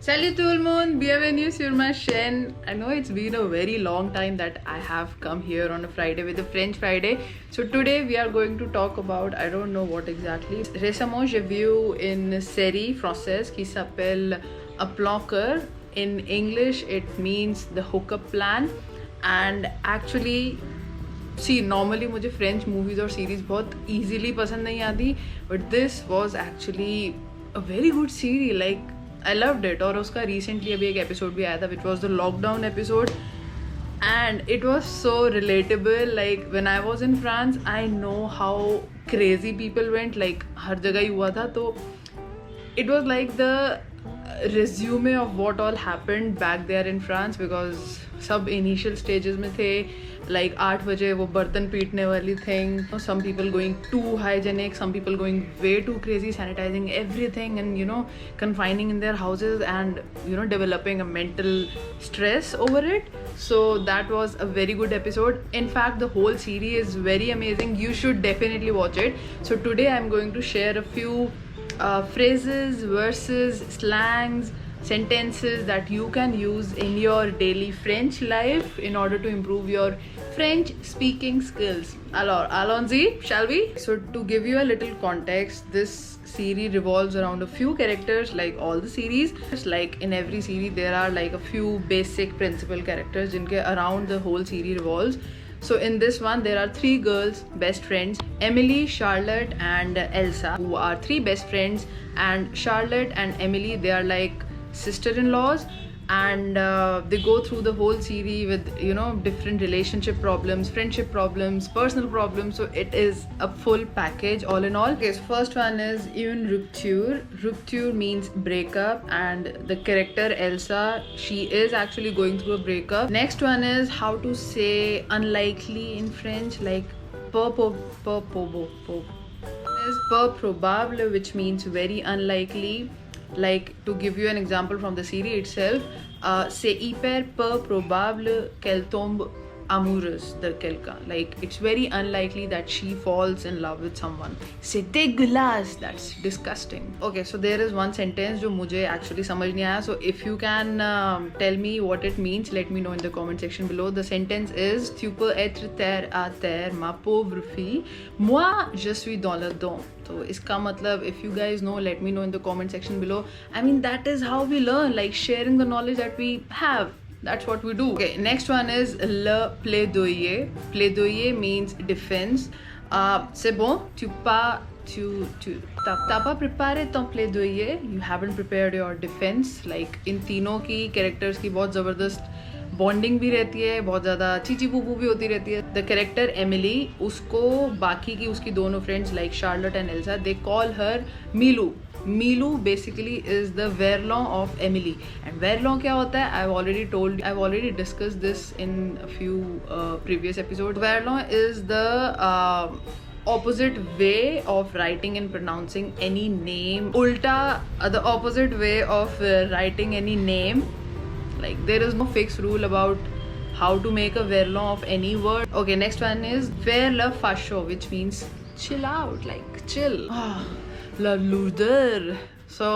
Salut tout le monde, bienvenue sur ma chaîne. I know it's been a very long time that I have come here on a Friday with a French Friday. So today we are going to talk about, I don't know what exactly. Récemment j'ai vu une série française qui s'appelle A Plan Cœur. In English it means the hookup plan. And actually see, normally मुझे French movies और series बहुत easily पसंद नहीं आती, but this was actually a very good series. Like I loved it. और उसका recently अभी एक episode भी आया था, which was the lockdown episode, and it was so relatable. Like when I was in France, I know how crazy people went. Like हर जगह ही हुआ था, तो it was like the resume of what all happened back there in France, because सब initial stages में थे. Like 8 बजे वो बर्तन पीटने वाली thing, some people going too hygienic, some people going way too crazy, sanitizing everything and confining in their houses and developing a mental stress over it. So that was a very good episode. In fact, the whole series is very amazing. You should definitely watch it. So today I'm going to share a few phrases, verses, slangs, sentences that you can use in your daily French life in order to improve your French speaking skills. Alors, allons-y, shall we? So to give you a little context, this series revolves around a few characters, like all the series. Just like in every series there are like a few basic principal characters jinke around the whole series revolves. So in this one there are 3 girls, best friends, Emily, Charlotte and Elsa, who are 3 best friends. And Charlotte and Emily, they are like sister-in-laws, and they go through the whole series with different relationship problems, friendship problems, personal problems. So it is a full package all in all. Okay, so first one is une rupture. Rupture means breakup, and the character Elsa, she is actually going through a breakup. Next one is how to say unlikely in French, like peu probable, which means very unlikely. Like to give you an example from the series itself, c'est hyper peu probable qu'elle tombe amoureuse de quelqu'un. Like it's very unlikely that she falls in love with someone. C'est dégueulasse, that's disgusting. Okay, so there is one sentence जो मुझे actually समझ नहीं आया. So if you can tell me what it means, let me know in the comment section below. The sentence is tu peux être terre à terre ma pauvre fille, moi je suis dans le don. So इसका मतलब, if you guys know, let me know in the comment section below. I mean, that is how we learn, like sharing the knowledge that we have. That's what we do. Okay, next one is le plaidoyer. Plaidoyer means defense. C'est bon, t'as pas préparé ton plaidoyer. You haven't prepared your defense. Like इन तीनों की characters की बहुत ज़बरदस्त bonding भी रहती है, बहुत ज़्यादा चीची पूपू भी होती रहती है. द कैरेक्टर एमिली, उसको बाकी की उसकी दोनों friends like Charlotte and Elsa, they call her Meelu. Meelu basically is the verlon of Emily. And verlon क्या होता है, I have already discuss this in a few previous episode. Verlon is the opposite way of writing and pronouncing any name. Ulta, the opposite way of writing any name. Like there is no fixed rule about how to make a verlan of any word. Okay, next one is faire le facho, which means chill out, like chill. La lourdeur. So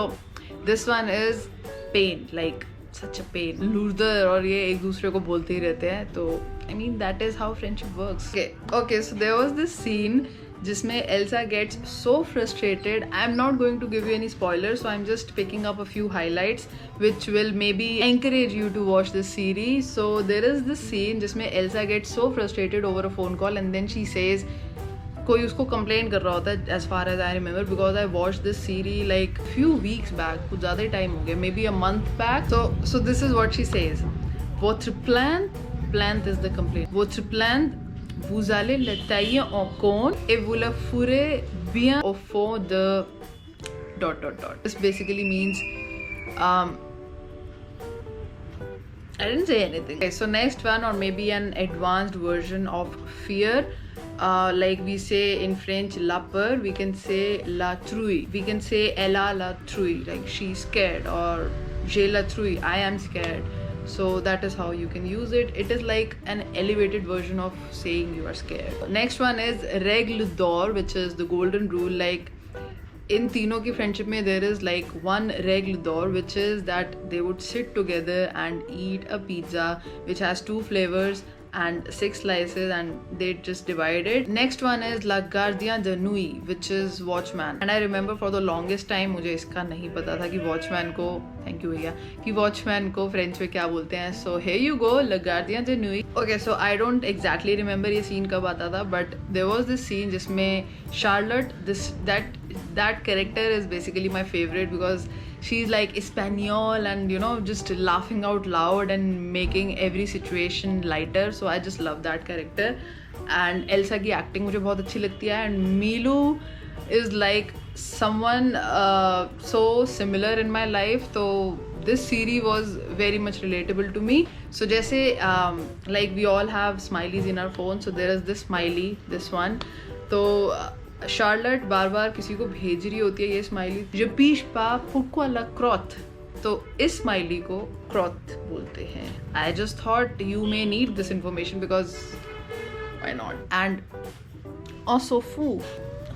this one is pain, like such a pain. Lourdeur और ये एक दूसरे को बोलते ही रहते हैं. तो I mean that is how friendship works. Okay, so there was this scene जिसमें Elsa gets so frustrated. I'm not going to give you any spoilers, so I'm just picking up a few highlights which will maybe encourage you to watch this series. So there is this scene जिसमें Elsa gets so frustrated over a phone call, and then she says, कोई उसको complain कर रहा होता है, as far as I remember, because I watched this series like few weeks back, कुछ ज़्यादा ही time हो गया, maybe a month back. So this is what she says. Votre plainte is the complaint. Votre plainte, vous allez le tailler en cône et vous le fourrez bien au fond de ... This basically means I didn't say anything. Okay, so next one, or maybe an advanced version of fear. Like we say in French la peur, we can say la trouille. We can say elle a la trouille, like she's scared, or j'ai la trouille, I am scared. So that is how you can use it. It is like an elevated version of saying you are scared. Next one is règle d'or, which is the golden rule. Like in तीनों की friendship में there is like one règle d'or, which is that they would sit together and eat a pizza which has 2 flavors and 6 slices, and they just divide it. Next one is La Gardien de Nuit, which is Watchman. And I remember for the longest time मुझे इसका नहीं पता था कि Watchman को, thank you भैया, कि Watchman को French में क्या बोलते हैं. So here you go, La Gardien de Nuit. Okay, so I don't exactly remember ये scene कब आता था, but there was this scene जिसमें Charlotte, that character is basically my favorite because she's like Espanol and you know just laughing out loud and making every situation lighter. So I just love that character. And Elsa की acting मुझे बहुत अच्छी लगती है. And Milu is like someone so similar in my life. So this series was very much relatable to me. So जैसे like we all have smileys in our phone. So there is this smiley, this one. तो Charlotte बार बार किसी को भेज रही होती है ये smiley, जो पीश पा pourquoi la crotte, तो इस स्माइली को क्रॉथ बोलते हैं. I just thought you may need this information because why not? And also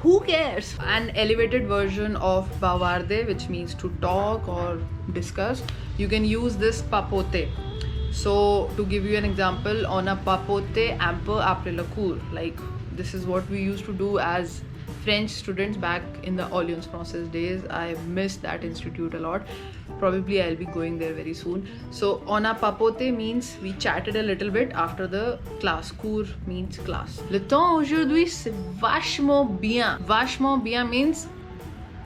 who cares? An elevated version of bavarde, which means to talk or discuss. You can use this papote. So to give you an example, on a papote un peu après le cours, like this is what we used to do as French students back in the Alliance Française days. I miss that institute a lot. Probably I'll be going there very soon. So on a papote means we chatted a little bit after the class. Cours means class. Le temps aujourd'hui c'est vachement bien. Vachement bien means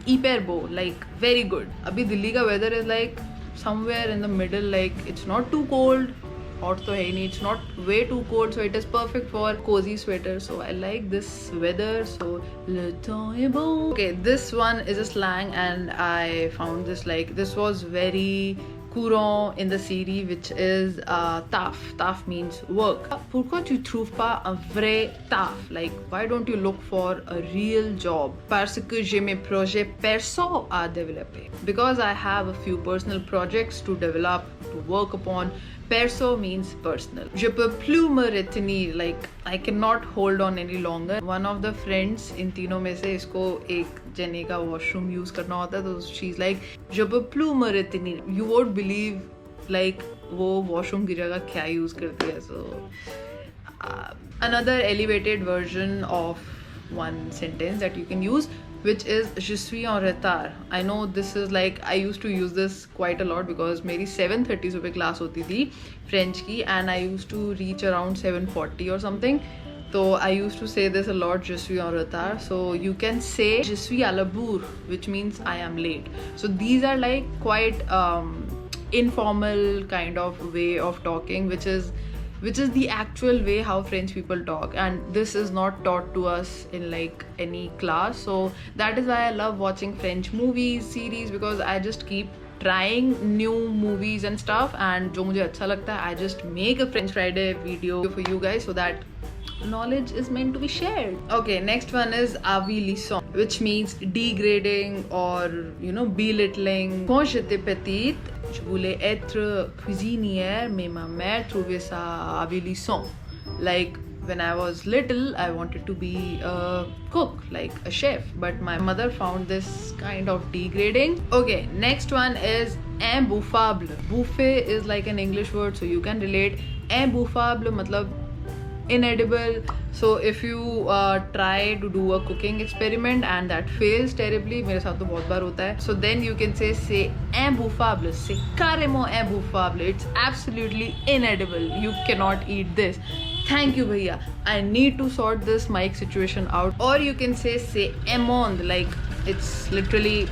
hyper beau, like very good. Abhi Delhi ka weather is like somewhere in the middle, like it's not too cold, hot तो है ही नहीं, it's not way too cold, so it is perfect for cozy sweater. So I like this weather. So le temps est beau. Okay, this one is a slang and I found this, like this was very courant in the series, which is taf. Taf means work. Pourquoi tu trouves pas un vrai taf? Like why don't you look for a real job? Parce que j'ai mes projets perso à développer. Because I have a few personal projects to develop, to work upon. Perso means personal. Je peux plus me retenir, like I cannot hold on any longer. One of the friends इन तीनों में से इसको एक जने का washroom use करना होता है, तो she's like je peux plus me retenir. You won't believe like वो वॉशरूम की जगह क्या यूज करती है. So another elevated version of one sentence that you can use, which is je suis en retard. I know this is like I used to use this quite a lot because मेरी 7:30 सुबह class होती थी French की, and I used to reach around 7:40 or something. So I used to say this a lot, je suis en retard. So you can say je suis à la bourre, which means I am late. So these are like quite informal kind of way of talking, which is the actual way how French people talk, and this is not taught to us in like any class. So that is why I love watching French movies, series, because I just keep trying new movies and stuff, and जो मुझे अच्छा लगता है I just make a French Friday video for you guys so that knowledge is meant to be shared. Okay, next one is avilissant, which means degrading or you know belittling. Quand j'étais petite, je voulais être cuisinière, mais ma mère trouvait ça avilissant. Like when I was little, I wanted to be a cook, like a chef, but my mother found this kind of degrading. Okay, next one is imbouffable. Bouffer is like an English word, so you can relate. Imbouffable matlab inedible. So if you try to do a cooking experiment and that fails terribly, मेरे साथ तो बहुत बार होता है, so then you can say c'est imbouffable, c'est carrément imbouffable, it's absolutely inedible, you cannot eat this, thank you bhaiya, I need to sort this mic situation out. Or you can say c'est immonde, like it's literally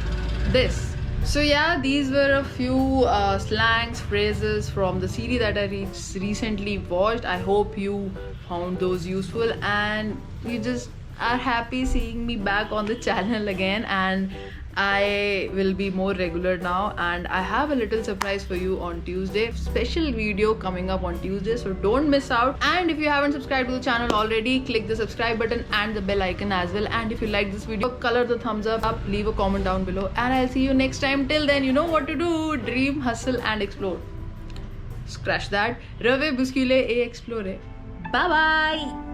this. So yeah, these were a few slangs, phrases from the series that I recently watched. I hope you found those useful and you just are happy seeing me back on the channel again, and I will be more regular now, and I have a little surprise for you on Tuesday. Special video coming up on Tuesday, so don't miss out. And if you haven't subscribed to the channel already, click the subscribe button and the bell icon as well. And if you like this video, color the thumbs up, leave a comment down below, and I'll see you next time. Till then, you know what to do. Dream, hustle and explore. Scratch that. Reve buscule e explore. Bye bye.